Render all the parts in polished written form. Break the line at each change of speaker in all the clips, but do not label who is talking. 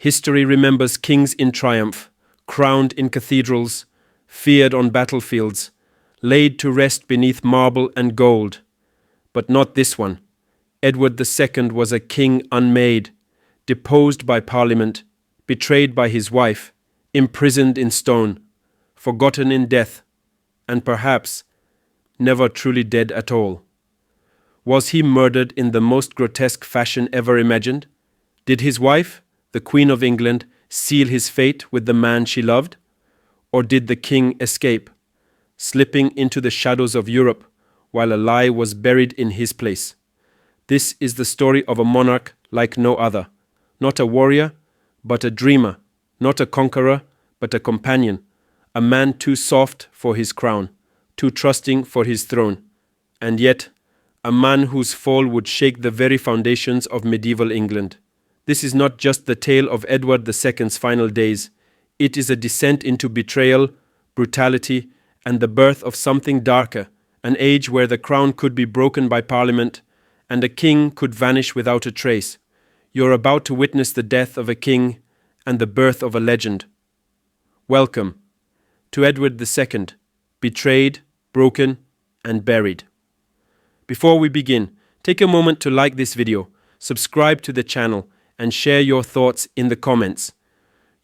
History remembers kings in triumph, crowned in cathedrals, feared on battlefields, laid to rest beneath marble and gold. But not this one. Edward II was a king unmade, deposed by Parliament, betrayed by his wife, imprisoned in stone, forgotten in death, and perhaps never truly dead at all. Was he murdered in the most grotesque fashion ever imagined? Did his wife, the Queen of England, seal his fate with the man she loved? Or did the king escape, slipping into the shadows of Europe while a lie was buried in his place? This is the story of a monarch like no other, not a warrior, but a dreamer, not a conqueror, but a companion, a man too soft for his crown, too trusting for his throne, and yet a man whose fall would shake the very foundations of medieval England. This is not just the tale of Edward II's final days. It is a descent into betrayal, brutality, and the birth of something darker, an age where the crown could be broken by Parliament, and a king could vanish without a trace. You're about to witness the death of a king and the birth of a legend. Welcome to Edward II, betrayed, broken, and buried. Before we begin, take a moment to like this video, subscribe to the channel, and share your thoughts in the comments.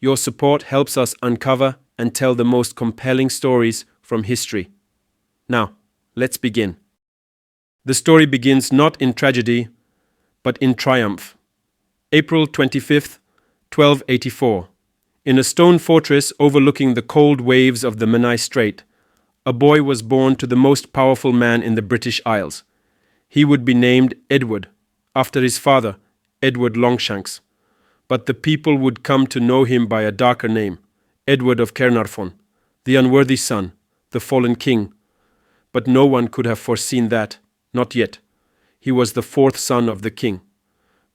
Your support helps us uncover and tell the most compelling stories from history. Now, let's begin. The story begins not in tragedy, but in triumph. April 25th, 1284. In a stone fortress overlooking the cold waves of the Menai Strait, a boy was born to the most powerful man in the British Isles. He would be named Edward, after his father, Edward Longshanks. But the people would come to know him by a darker name, Edward of Caernarfon, the unworthy son, the fallen king. But no one could have foreseen that, not yet. He was the fourth son of the king.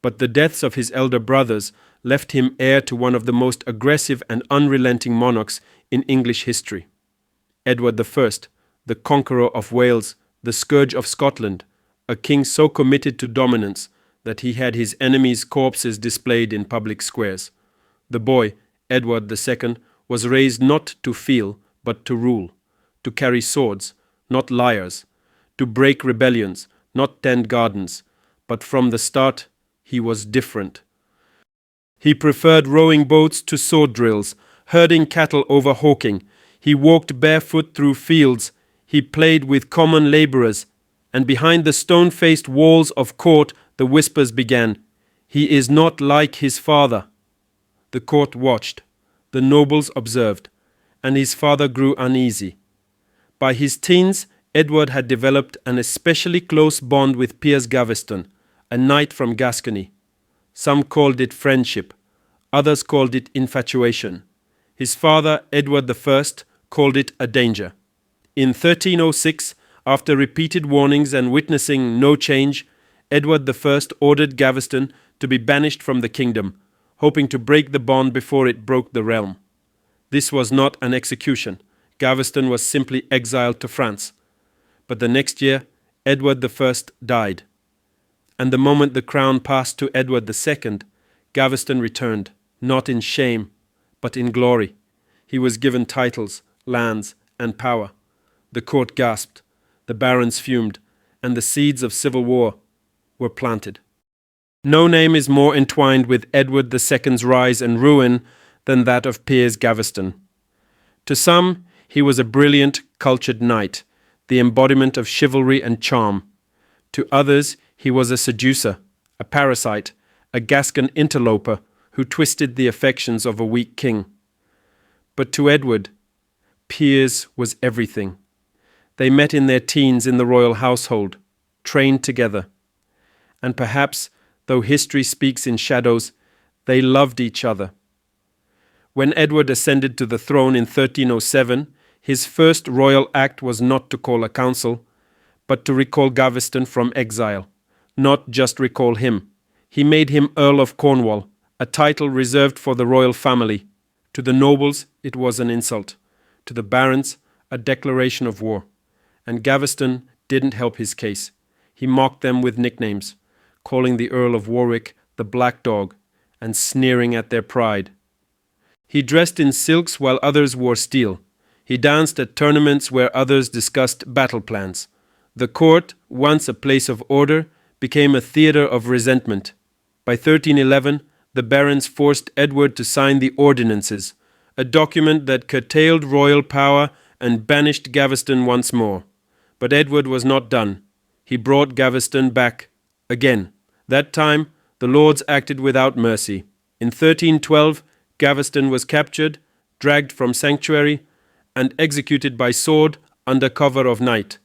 But the deaths of his elder brothers left him heir to one of the most aggressive and unrelenting monarchs in English history. Edward I, the conqueror of Wales, the scourge of Scotland, a king so committed to dominance that he had his enemies' corpses displayed in public squares. The boy, Edward II, was raised not to feel, but to rule, to carry swords, not lyres, to break rebellions, not tend gardens, but from the start he was different. He preferred rowing boats to sword drills, herding cattle over hawking. He walked barefoot through fields. He played with common labourers. And behind the stone-faced walls of court, the whispers began, "He is not like his father." The court watched, the nobles observed, and his father grew uneasy. By his teens, Edward had developed an especially close bond with Piers Gaveston, a knight from Gascony. Some called it friendship, others called it infatuation. His father, Edward I, called it a danger. In 1306, after repeated warnings and witnessing no change, Edward I ordered Gaveston to be banished from the kingdom, hoping to break the bond before it broke the realm. This was not an execution. Gaveston was simply exiled to France. But the next year, Edward I died. And the moment the crown passed to Edward II, Gaveston returned, not in shame, but in glory. He was given titles, lands, and power. The court gasped, the barons fumed, and the seeds of civil war were planted. No name is more entwined with Edward II's rise and ruin than that of Piers Gaveston. To some, he was a brilliant, cultured knight, the embodiment of chivalry and charm. To others, he was a seducer, a parasite, a Gascon interloper who twisted the affections of a weak king. But to Edward, Piers was everything. They met in their teens in the royal household, trained together. And perhaps, though history speaks in shadows, they loved each other. When Edward ascended to the throne in 1307, his first royal act was not to call a council, but to recall Gaveston from exile. Not just recall him. He made him Earl of Cornwall, a title reserved for the royal family. To the nobles, it was an insult. To the barons, a declaration of war. And Gaveston didn't help his case. He mocked them with nicknames, calling the Earl of Warwick the Black Dog, and sneering at their pride. He dressed in silks while others wore steel. He danced at tournaments where others discussed battle plans. The court, once a place of order, became a theatre of resentment. By 1311, the barons forced Edward to sign the Ordinances, a document that curtailed royal power and banished Gaveston once more. But Edward was not done. He brought Gaveston back again. That time, the lords acted without mercy. In 1312, Gaveston was captured, dragged from sanctuary, and executed by sword under cover of night.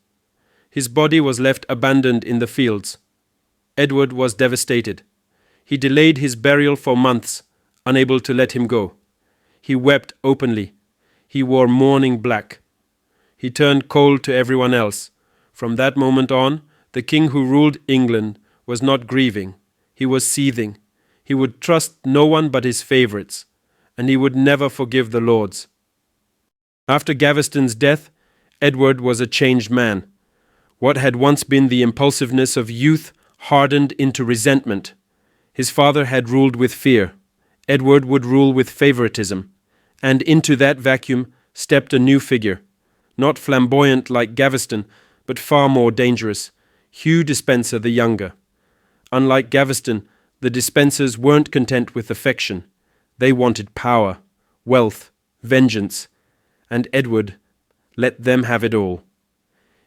His body was left abandoned in the fields. Edward was devastated. He delayed his burial for months, unable to let him go. He wept openly. He wore mourning black. He turned cold to everyone else. From that moment on, the king who ruled England was not grieving. He was seething. He would trust no one but his favorites, and he would never forgive the lords. After Gaveston's death, Edward was a changed man. What had once been the impulsiveness of youth hardened into resentment. His father had ruled with fear. Edward would rule with favoritism. And into that vacuum stepped a new figure, not flamboyant like Gaveston, but far more dangerous, Hugh Despenser the Younger. Unlike Gaveston, the Despensers weren't content with affection. They wanted power, wealth, vengeance, and Edward let them have it all.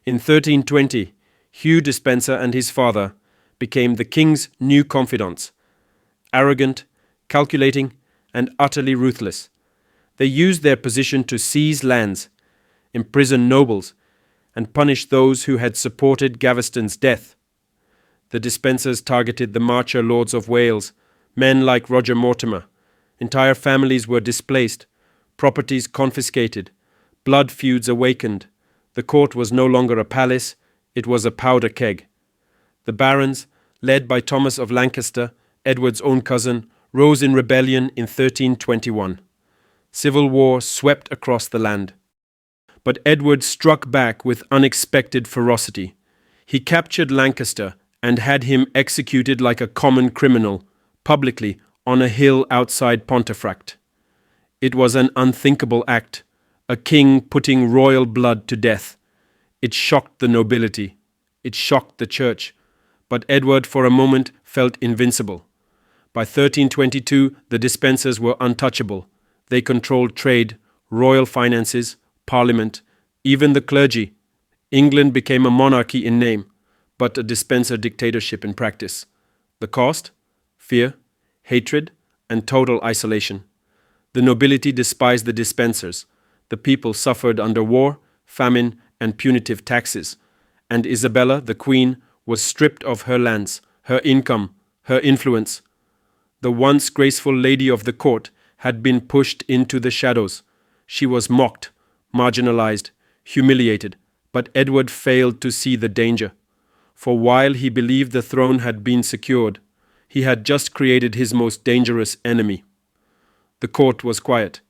In 1320, Hugh Despenser and his father became the king's new confidants, arrogant, calculating, and utterly ruthless. They used their position to seize lands, imprison nobles, and punish those who had supported Gaveston's death. The Despensers targeted the Marcher lords of Wales, men like Roger Mortimer. Entire families were displaced, properties confiscated, blood feuds awakened. The court was no longer a palace, it was a powder keg. The barons, led by Thomas of Lancaster, Edward's own cousin, rose in rebellion in 1321. Civil war swept across the land. But Edward struck back with unexpected ferocity. He captured Lancaster and had him executed like a common criminal, publicly, on a hill outside Pontefract. It was an unthinkable act, a king putting royal blood to death. It shocked the nobility. It shocked the church. But Edward for a moment felt invincible. By 1322, the Despensers were untouchable. They controlled trade, royal finances, Parliament, even the clergy. England became a monarchy in name, but a Despenser dictatorship in practice. The cost? Fear, hatred, and total isolation. The nobility despised the Despensers. The people suffered under war, famine, and punitive taxes. And Isabella, the queen, was stripped of her lands, her income, her influence. The once graceful lady of the court had been pushed into the shadows. She was mocked, marginalized, humiliated, but Edward failed to see the danger. For while he believed the throne had been secured, he had just created his most dangerous enemy. The court was quiet,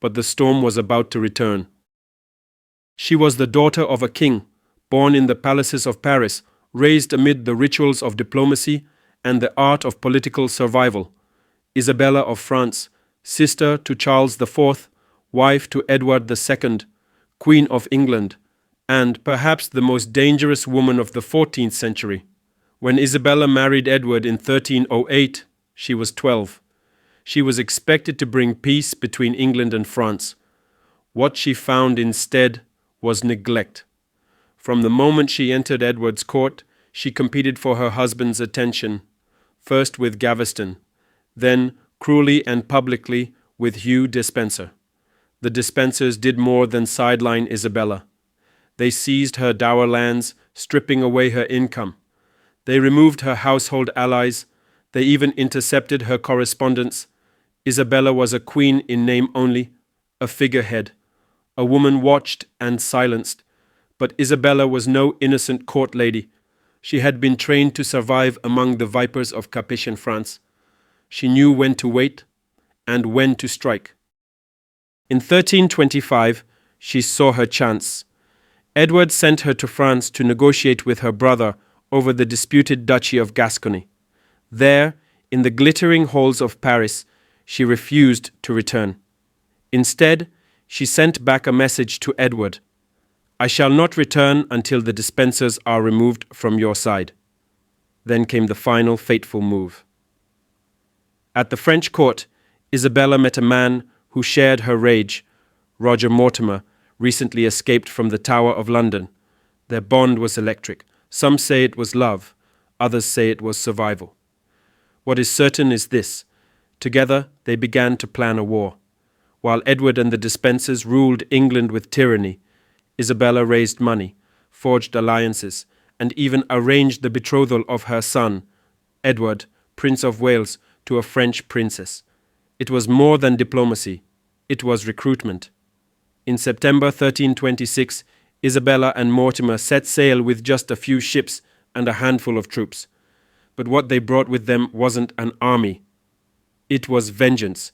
but the storm was about to return. She was the daughter of a king, born in the palaces of Paris, raised amid the rituals of diplomacy and the art of political survival. Isabella of France, sister to Charles IV, wife to Edward II, Queen of England, and perhaps the most dangerous woman of the 14th century. When Isabella married Edward in 1308, she was 12. She was expected to bring peace between England and France. What she found instead was neglect. From the moment she entered Edward's court, she competed for her husband's attention, first with Gaveston, then cruelly and publicly with Hugh Despenser. The Despensers did more than sideline Isabella. They seized her dower lands, stripping away her income. They removed her household allies. They even intercepted her correspondence. Isabella was a queen in name only, a figurehead, a woman watched and silenced. But Isabella was no innocent court lady. She had been trained to survive among the vipers of Capetian France. She knew when to wait and when to strike. In 1325, she saw her chance. Edward sent her to France to negotiate with her brother over the disputed Duchy of Gascony. There, In the glittering halls of Paris, she refused to return. Instead, she sent back a message to Edward. I shall not return until the Despensers are removed from your side. Then came the final fateful move. At the French court, Isabella met a man who shared her rage. Roger Mortimer recently escaped from the Tower of London. Their bond was electric. Some say it was love, others say it was survival. What is certain is this: together they began to plan a war. While Edward and the Despensers ruled England with tyranny, Isabella raised money, forged alliances, and even arranged the betrothal of her son, Edward, Prince of Wales, to a French princess. It was more than diplomacy, it was recruitment. In September 1326, Isabella and Mortimer set sail with just a few ships and a handful of troops. But what they brought with them wasn't an army. It was vengeance.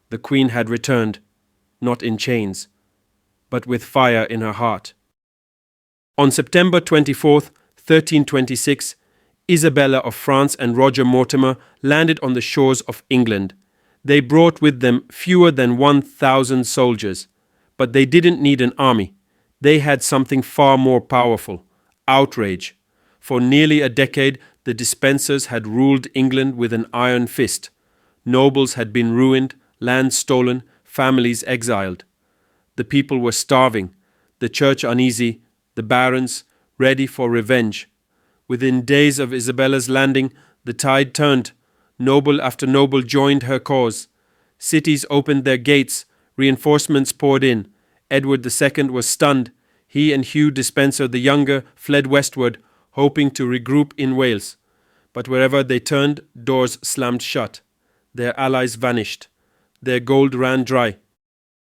The Queen had returned, not in chains, but with fire in her heart. On September 24th, 1326, Isabella of France and Roger Mortimer landed on the shores of England. They brought with them fewer than 1,000 soldiers, but they didn't need an army. They had something far more powerful: outrage. For nearly a decade, the Despensers had ruled England with an iron fist. Nobles had been ruined, land stolen, families exiled. The people were starving, the church uneasy, the barons ready for revenge. Within days of Isabella's landing, the tide turned. Noble after noble joined her cause. Cities opened their gates, reinforcements poured in. Edward II was stunned. He and Hugh Despenser the Younger fled westward, hoping to regroup in Wales. But wherever they turned, doors slammed shut. Their allies vanished. Their gold ran dry.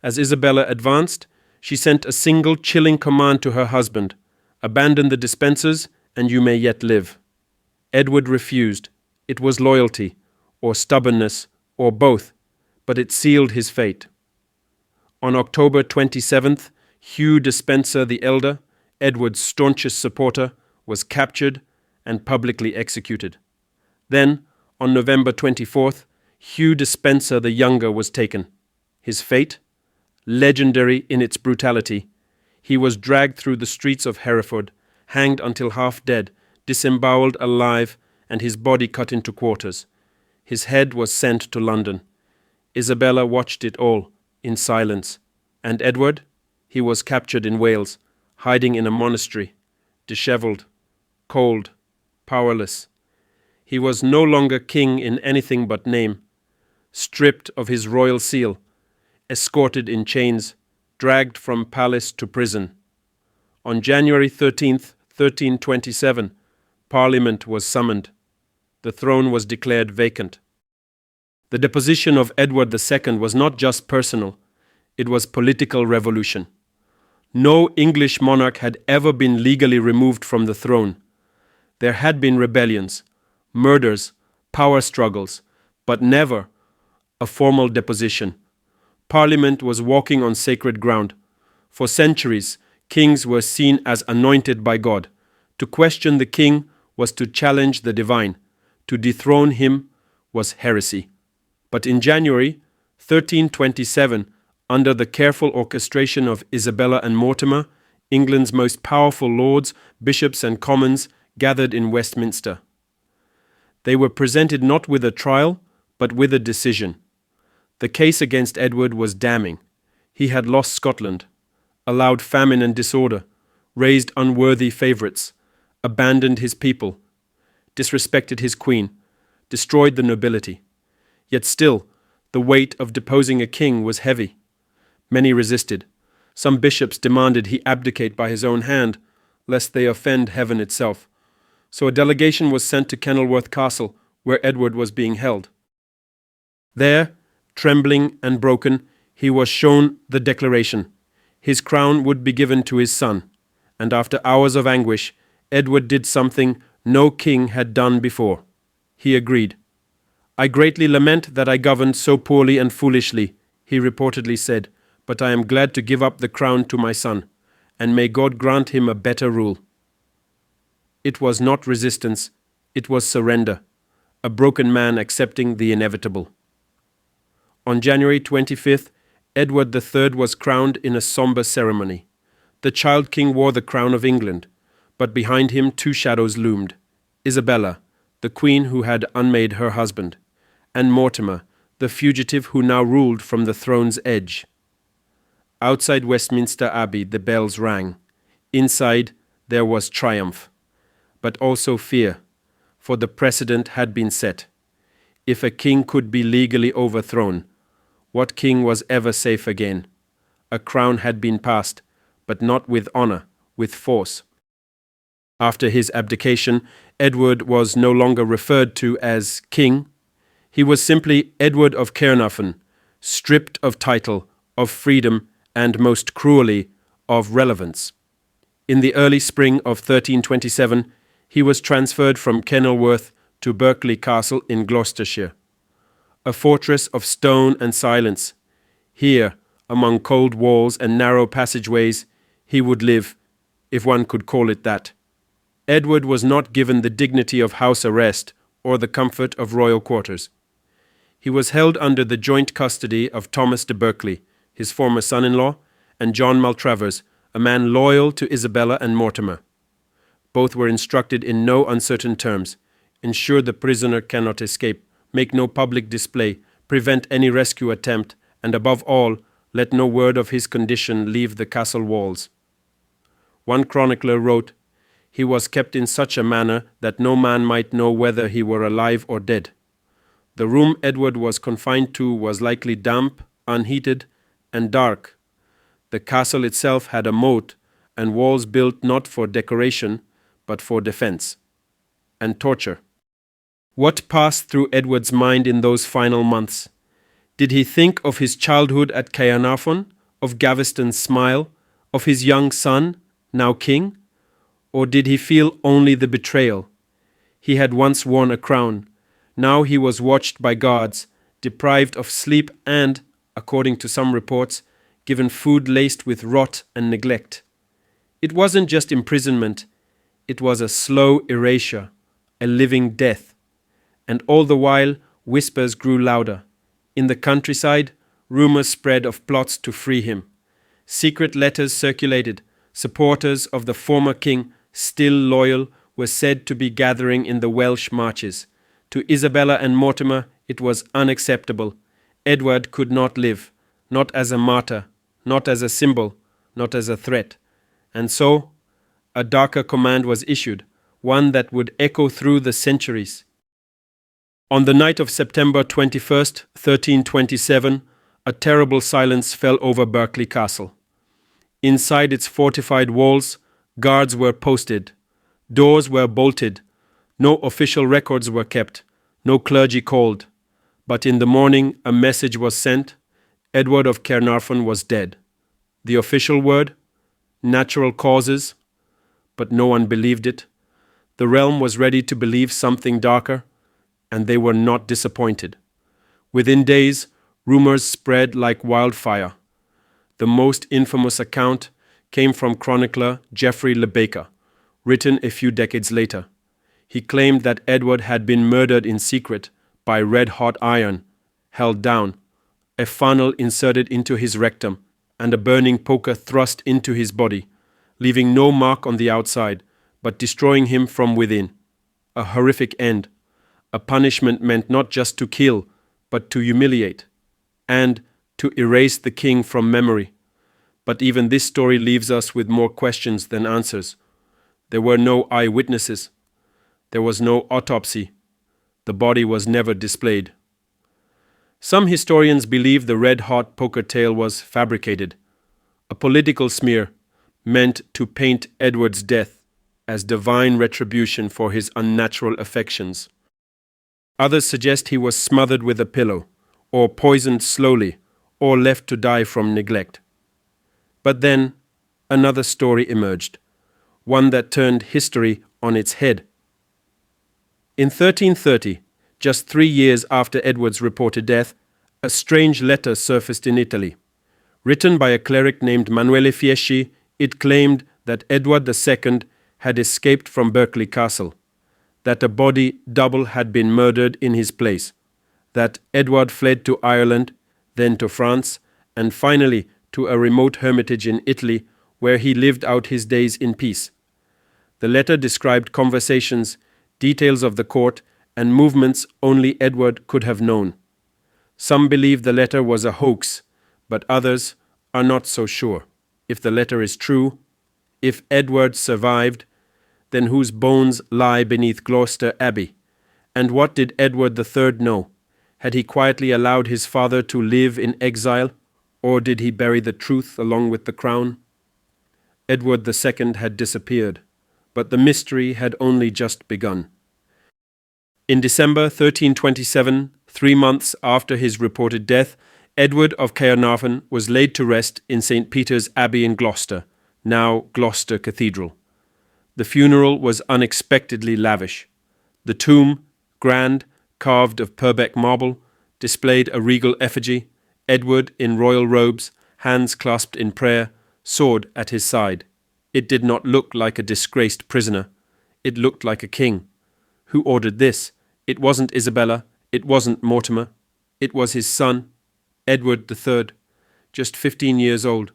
As Isabella advanced, she sent a single chilling command to her husband: abandon the Despensers, and you may yet live. Edward refused. It was loyalty, or stubbornness, or both, but it sealed his fate. On October 27th, Hugh Despenser the Elder, Edward's staunchest supporter, was captured and publicly executed. Then, on November 24th, Hugh Despenser the Younger was taken. His fate? Legendary in its brutality. He was dragged through the streets of Hereford, hanged until half dead, disemboweled alive, and his body cut into quarters. His head was sent to London. Isabella watched it all, in silence. And Edward? He was captured in Wales, hiding in a monastery, dishevelled, cold, powerless. He was no longer king in anything but name, stripped of his royal seal, escorted in chains, dragged from palace to prison. On January 13th, 1327, Parliament was summoned. The throne was declared vacant. The deposition of Edward II was not just personal, it was political revolution. No English monarch had ever been legally removed from the throne. There had been rebellions, murders, power struggles, but never a formal deposition. Parliament was walking on sacred ground. For centuries, kings were seen as anointed by God. To question the king was to challenge the divine. To dethrone him was heresy. But in January 1327, under the careful orchestration of Isabella and Mortimer, England's most powerful lords, bishops and commons gathered in Westminster. They were presented not with a trial, but with a decision. The case against Edward was damning. He had lost Scotland, allowed famine and disorder, raised unworthy favourites, abandoned his people, disrespected his queen, destroyed the nobility. Yet still, the weight of deposing a king was heavy. Many resisted. Some bishops demanded he abdicate by his own hand, lest they offend heaven itself. So a delegation was sent to Kenilworth Castle, where Edward was being held. There, trembling and broken, he was shown the declaration. His crown would be given to his son, and after hours of anguish, Edward did something no king had done before. He agreed. I greatly lament that I governed so poorly and foolishly, he reportedly said, but I am glad to give up the crown to my son, and may God grant him a better rule. It was not resistance, it was surrender. a broken man accepting the inevitable. On January 25th, Edward III was crowned in a somber ceremony. The child king wore the crown of England, but behind him two shadows loomed: Isabella, the queen who had unmade her husband, and Mortimer, the fugitive who now ruled from the throne's edge. Outside Westminster Abbey the bells rang. Inside there was triumph, but also fear, for the precedent had been set. If a king could be legally overthrown, what king was ever safe again? A crown had been passed, but not with honor, with force. After his abdication, Edward was no longer referred to as king. He was simply Edward of Caernarfon, stripped of title, of freedom, and most cruelly, of relevance. In the early spring of 1327, he was transferred from Kenilworth to Berkeley Castle in Gloucestershire. A fortress of stone and silence. Here, among cold walls and narrow passageways, he would live, if one could call it that. Edward was not given the dignity of house arrest or the comfort of royal quarters. He was held under the joint custody of Thomas de Berkeley, his former son-in-law, and John Maltravers, a man loyal to Isabella and Mortimer. Both were instructed in no uncertain terms: ensure the prisoner cannot escape, make no public display, prevent any rescue attempt, and above all, let no word of his condition leave the castle walls. One chronicler wrote, "He was kept in such a manner that no man might know whether he were alive or dead." The room Edward was confined to was likely damp, unheated, and dark. The castle itself had a moat and walls built not for decoration, but for defense and torture. What passed through Edward's mind in those final months? Did he think of his childhood at Caernarfon, of Gaveston's smile, of his young son, now king? Or did he feel only the betrayal? He had once worn a crown. Now he was watched by guards, deprived of sleep and, according to some reports, given food laced with rot and neglect. It wasn't just imprisonment, it was a slow erasure, a living death. And all the while, whispers grew louder. In the countryside, rumors spread of plots to free him. Secret letters circulated. Supporters of the former king, still loyal, were said to be gathering in the Welsh marches. To Isabella and Mortimer, it was unacceptable. Edward could not live, not as a martyr, not as a symbol, not as a threat. And so, a darker command was issued, one that would echo through the centuries. On the night of September 21st, 1327, a terrible silence fell over Berkeley Castle. Inside its fortified walls, guards were posted. Doors were bolted. No official records were kept. No clergy called. But in the morning, a message was sent. Edward of Caernarfon was dead. The official word? Natural causes. But no one believed it. The realm was ready to believe something darker, and they were not disappointed. Within days, rumors spread like wildfire. The most infamous account came from chronicler Geoffrey Le Baker, written a few decades later. He claimed that Edward had been murdered in secret by red-hot iron, held down, a funnel inserted into his rectum, and a burning poker thrust into his body, leaving no mark on the outside, but destroying him from within. A horrific end, a punishment meant not just to kill, but to humiliate, and to erase the king from memory. But even this story leaves us with more questions than answers. There were no eyewitnesses. There was no autopsy. The body was never displayed. Some historians believe the red-hot poker tale was fabricated, a political smear meant to paint Edward's death as divine retribution for his unnatural affections. Others suggest he was smothered with a pillow, or poisoned slowly, or left to die from neglect. But then another story emerged, one that turned history on its head. In 1330, just 3 years after Edward's reported death, a strange letter surfaced in Italy. Written by a cleric named Manuele Fieschi, it claimed that Edward II had escaped from Berkeley Castle. that a body double had been murdered in his place, that Edward fled to Ireland, then to France, and finally to a remote hermitage in Italy where he lived out his days in peace. The letter described conversations, details of the court, and movements only Edward could have known. Some believe the letter was a hoax, but others are not so sure. If the letter is true, if Edward survived, then whose bones lie beneath Gloucester Abbey? And what did Edward III know? Had he quietly allowed his father to live in exile, or did he bury the truth along with the crown? Edward II had disappeared, but the mystery had only just begun. In December 1327, 3 months after his reported death, Edward of Caernarvon was laid to rest in St. Peter's Abbey in Gloucester, now Gloucester Cathedral. The funeral was unexpectedly lavish. The tomb, grand, carved of Purbeck marble, displayed a regal effigy, Edward in royal robes, hands clasped in prayer, sword at his side. It did not look like a disgraced prisoner. It looked like a king. Who ordered this? It wasn't Isabella. It wasn't Mortimer. It was his son, Edward III, just 15 years old.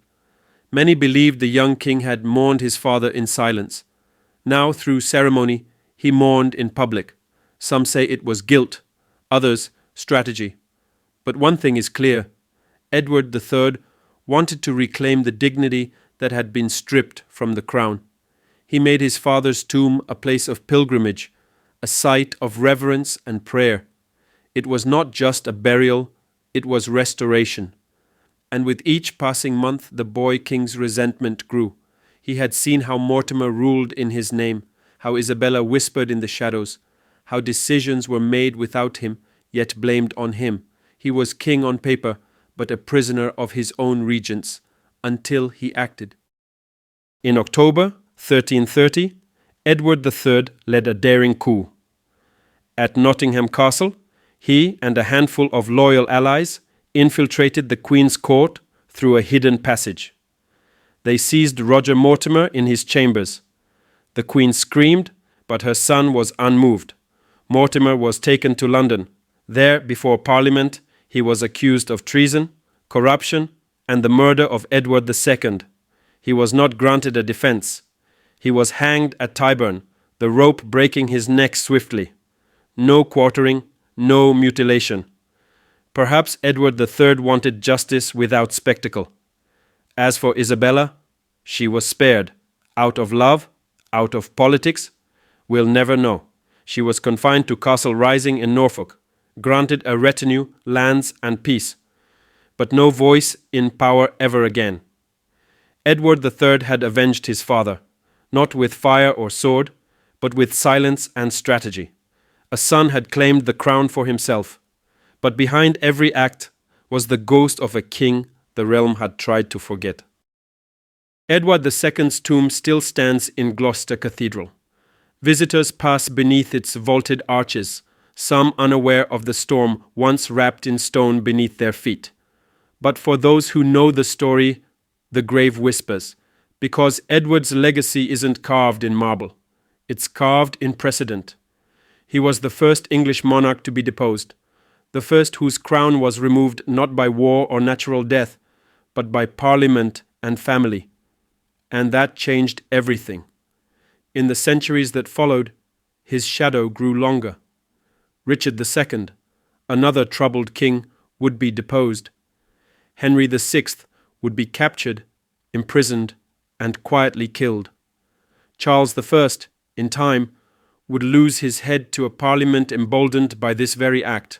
Many believed the young king had mourned his father in silence. Now, through ceremony, he mourned in public. Some say it was guilt, others strategy. But one thing is clear. Edward III wanted to reclaim the dignity that had been stripped from the crown. He made his father's tomb a place of pilgrimage, a site of reverence and prayer. It was not just a burial, it was restoration. And with each passing month the boy king's resentment grew. He had seen how Mortimer ruled in his name, how Isabella whispered in the shadows, how decisions were made without him, yet blamed on him. He was king on paper, but a prisoner of his own regents, until he acted. In October 1330, Edward III led a daring coup. At Nottingham Castle, he and a handful of loyal allies infiltrated the Queen's court through a hidden passage. They seized Roger Mortimer in his chambers. The Queen screamed, but her son was unmoved. Mortimer was taken to London. There, before Parliament, he was accused of treason, corruption, and the murder of Edward II. He was not granted a defense. He was hanged at Tyburn, the rope breaking his neck swiftly. No quartering, no mutilation. Perhaps Edward III wanted justice without spectacle. As for Isabella, she was spared. Out of love, out of politics, we'll never know. She was confined to Castle Rising in Norfolk, granted a retinue, lands, and peace, but no voice in power ever again. Edward III had avenged his father, not with fire or sword, but with silence and strategy. A son had claimed the crown for himself, but behind every act was the ghost of a king the realm had tried to forget. Edward II's tomb still stands in Gloucester Cathedral. Visitors pass beneath its vaulted arches, some unaware of the storm once wrapped in stone beneath their feet. But for those who know the story, the grave whispers, because Edward's legacy isn't carved in marble. It's carved in precedent. He was the first English monarch to be deposed, the first whose crown was removed not by war or natural death, but by Parliament and family. And that changed everything. In the centuries that followed, his shadow grew longer. Richard II, another troubled king, would be deposed. Henry VI would be captured, imprisoned, and quietly killed. Charles I, in time, would lose his head to a parliament emboldened by this very act.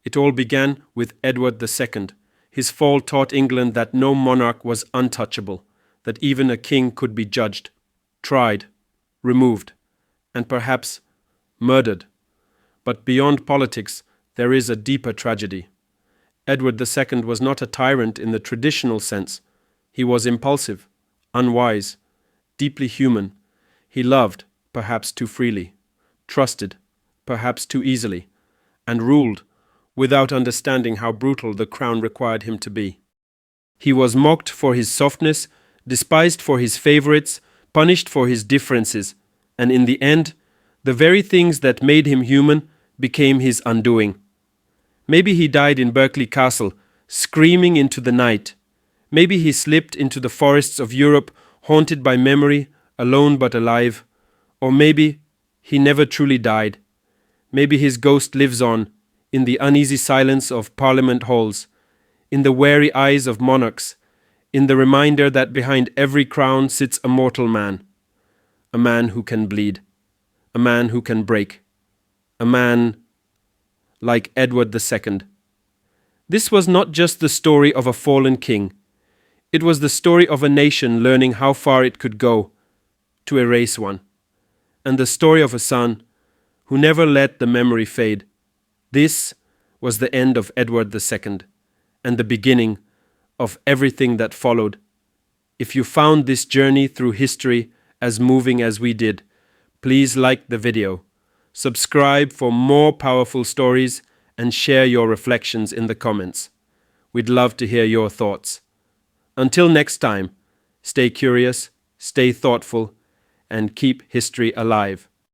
It all began with Edward II. His fall taught England that no monarch was untouchable, that even a king could be judged, tried, removed, and perhaps murdered. But beyond politics, there is a deeper tragedy. Edward II was not a tyrant in the traditional sense. He was impulsive, unwise, deeply human. He loved, perhaps too freely, trusted, perhaps too easily, and ruled without understanding how brutal the crown required him to be. He was mocked for his softness, despised for his favorites, punished for his differences, and in the end, The very things that made him human became his undoing. Maybe he died in Berkeley Castle, screaming into the night. Maybe he slipped into the forests of Europe, haunted by memory, alone but alive. Or maybe he never truly died. Maybe his ghost lives on, in the uneasy silence of Parliament halls, in the wary eyes of monarchs, in the reminder that behind every crown sits a mortal man. A man who can bleed. A man who can break. A man like Edward II. This was not just the story of a fallen king. It was the story of a nation learning how far it could go to erase one. And the story of a son who never let the memory fade. This was the end of Edward II and the beginning of everything that followed. If you found this journey through history as moving as we did, please like the video, subscribe for more powerful stories, and share your reflections in the comments. We'd love to hear your thoughts. Until next time, stay curious, stay thoughtful, and keep history alive.